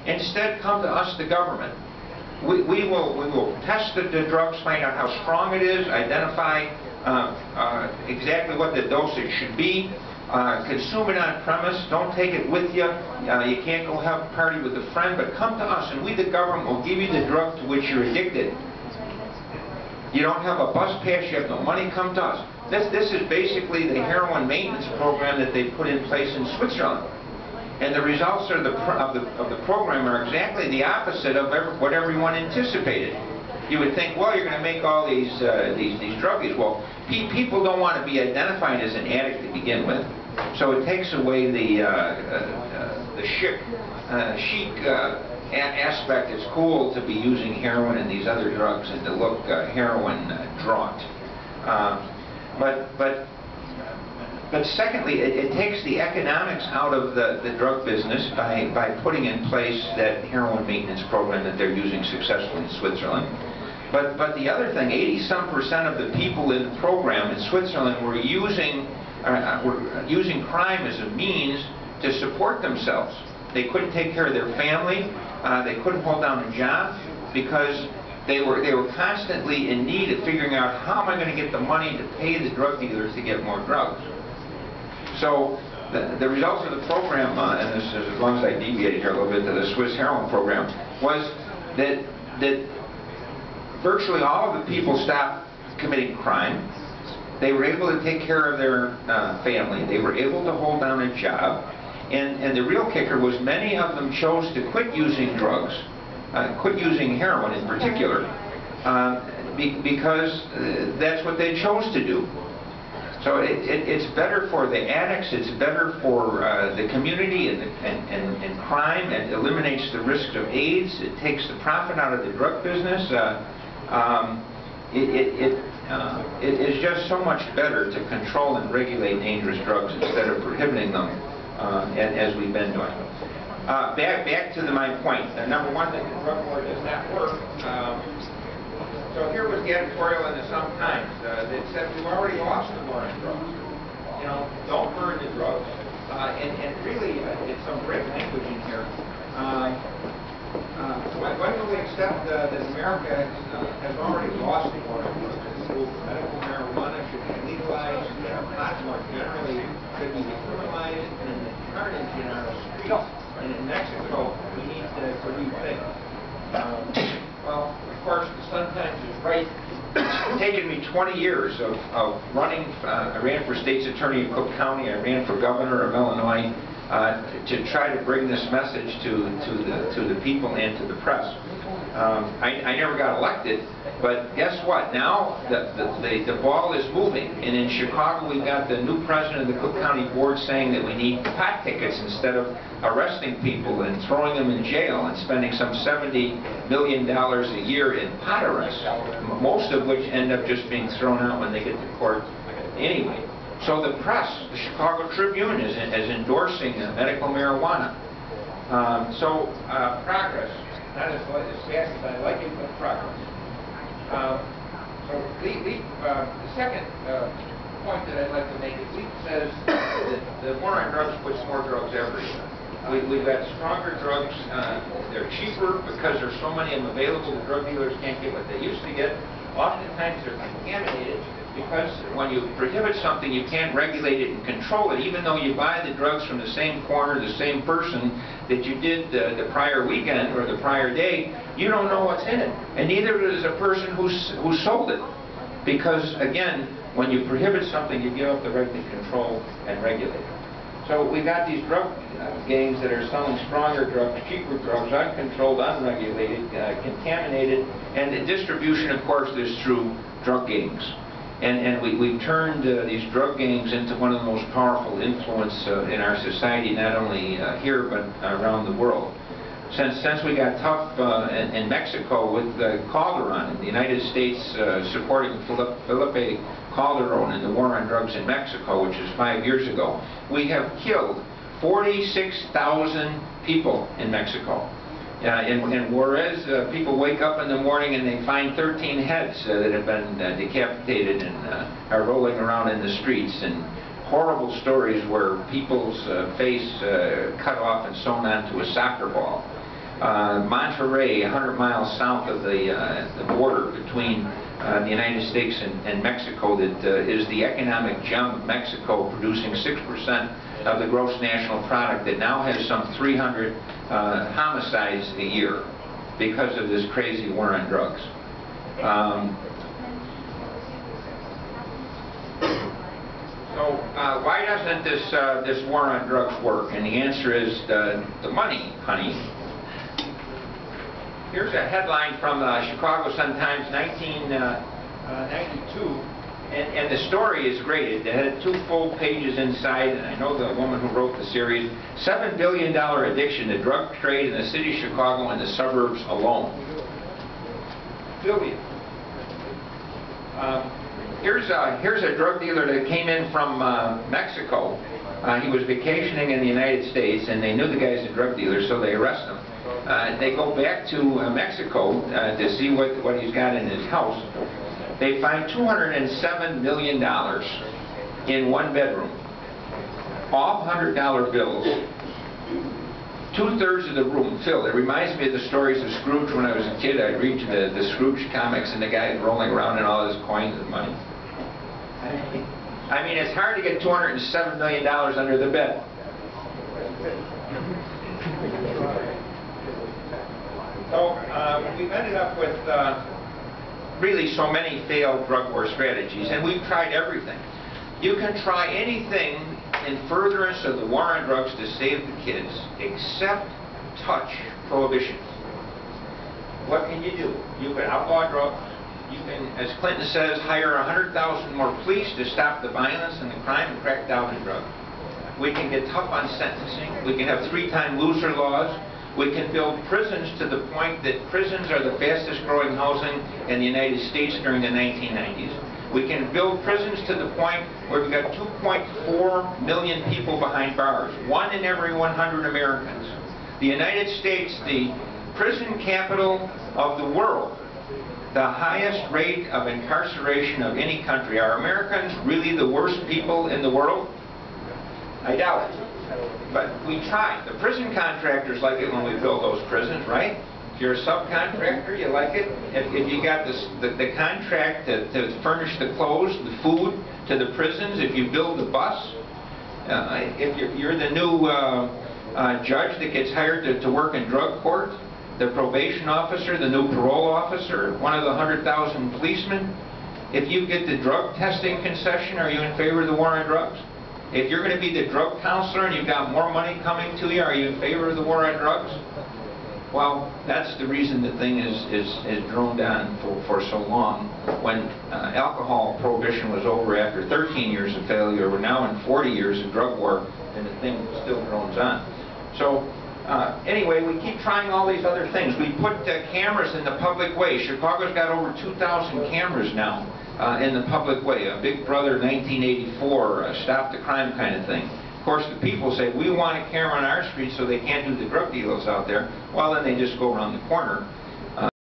Instead, come to us, the government. We will test the drugs, find out how strong it is, identify exactly what the dosage should be, consume it on premise, don't take it with you. You can't go have a party with a friend, but come to us and we, the government, will give you the drug to which you're addicted. You don't have a bus pass, you have no money, come to us. This is basically the heroin maintenance program that they put in place in Switzerland. And the results of the program are exactly the opposite of what everyone anticipated. You would think, well, you're going to make all these druggies. Well, people don't want to be identified as an addict to begin with, so it takes away the chic aspect. It's cool to be using heroin and these other drugs and to look heroin draught. But secondly, it takes the economics out of the drug business by putting in place that heroin maintenance program that they're using successfully in Switzerland. But the other thing, 80-some% of the people in the program in Switzerland were using crime as a means to support themselves. They couldn't take care of their family. They couldn't hold down a job because they were constantly in need of figuring out, how am I going to get the money to pay the drug dealers to get more drugs? So the results of the program, and this is, as long as I deviated here a little bit to the Swiss heroin program, was that virtually all of the people stopped committing crime. They were able to take care of their family. They were able to hold down a job. And the real kicker was many of them chose to quit using drugs, quit using heroin in particular, because that's what they chose to do. So it's better for the addicts, it's better for the community and crime. It eliminates the risk of AIDS, it takes the profit out of the drug business. It is just so much better to control and regulate dangerous drugs instead of prohibiting them as we've been doing. Back to my point. Number one, that the drug war does not work. So here was the editorial in the Sun-Times that said we've already lost the war on drugs. You know, don't burn the drugs. And really, it's some great language in here. When will we accept that America has already lost the war on drugs? Medical marijuana should be legalized. Pot more generally should be decriminalized. And the carnage in our streets and in Mexico, we need to rethink. Well, of course, the Sun-Times is right. It's taken me 20 years of running. I ran for state's attorney in Cook County. I ran for governor of Illinois to try to bring this message to the people and to the press. I never got elected, but guess what? Now the ball is moving, and in Chicago we've got the new president of the Cook County Board saying that we need pot tickets instead of arresting people and throwing them in jail and spending some $70 million a year in pot arrests, most of which end up just being thrown out when they get to court anyway. So the press, the Chicago Tribune, is endorsing medical marijuana. Progress. Not as fast as I like it, but progress. The second point that I'd like to make is Leap says that the war on drugs puts more drugs everywhere. We've got stronger drugs. They're cheaper because there's so many of them available. The drug dealers can't get what they used to get. Oftentimes they're contaminated because when you prohibit something, you can't regulate it and control it. Even though you buy the drugs from the same corner, the same person that you did the prior weekend or the prior day, you don't know what's in it. And neither does a person who sold it. Because, again, when you prohibit something, you give up the right to control and regulate it. So we've got these drug gangs that are selling stronger drugs, cheaper drugs, uncontrolled, unregulated, contaminated, and the distribution, of course, is through drug gangs. And we've turned these drug gangs into one of the most powerful influence in our society, not only here but around the world. Since we got tough in Mexico with Calderon, and the United States supporting Felipe Calderon in the war on drugs in Mexico, which is 5 years ago, we have killed 46,000 people in Mexico. And whereas people wake up in the morning and they find 13 heads that have been decapitated and are rolling around in the streets, and horrible stories where people's face cut off and sewn onto a soccer ball. Monterey, 100 miles south of the border between the United States and Mexico, that is the economic gem of Mexico, producing 6% of the gross national product, that now has some 300 homicides a year because of this crazy war on drugs. So why doesn't this war on drugs work? And the answer is the money, honey. Here's a headline from Chicago Sun-Times, 1992, and the story is great. It had 2 full pages inside, and I know the woman who wrote the series. $7 billion addiction to drug trade in the city of Chicago and the suburbs alone. Billion. Here's a drug dealer that came in from Mexico. He was vacationing in the United States, and they knew the guy's a drug dealer, so they arrest him. They go back to Mexico to see what he's got in his house. They find $207 million in one bedroom, all $100 bills. 2/3 of the room filled. It reminds me of the stories of Scrooge when I was a kid. I'd read the Scrooge comics, and the guy rolling around in all his coins and money. I mean, it's hard to get $207 million under the bed. So we've ended up with really so many failed drug war strategies, and we've tried everything. You can try anything in furtherance of the war on drugs to save the kids, except touch prohibition. What can you do? You can outlaw drugs. You can, as Clinton says, hire 100,000 more police to stop the violence and the crime and crack down on drugs. We can get tough on sentencing. We can have 3-time loser laws. We can build prisons to the point that prisons are the fastest growing housing in the United States during the 1990s. We can build prisons to the point where we've got 2.4 million people behind bars, 1 in every 100 Americans. The United States, the prison capital of the world, the highest rate of incarceration of any country. Are Americans really the worst people in the world? I doubt it. But we try. The prison contractors like it when we build those prisons, right? If you're a subcontractor, you like it. If you got the contract to furnish the clothes, the food to the prisons, if you build the bus, if you're the new judge that gets hired to work in drug court, the probation officer, the new parole officer, one of the 100,000 policemen, if you get the drug testing concession, are you in favor of the war on drugs? If you're going to be the drug counselor and you've got more money coming to you, are you in favor of the war on drugs? Well, that's the reason the thing is droned on for so long. When alcohol prohibition was over after 13 years of failure, we're now in 40 years of drug war, and the thing still drones on. So anyway, we keep trying all these other things. We put cameras in the public way. Chicago's got over 2,000 cameras now in the public way. A Big Brother 1984, stop the crime kind of thing. Of course, the people say, we want a camera on our street so they can't do the drug deals out there. Well, then they just go around the corner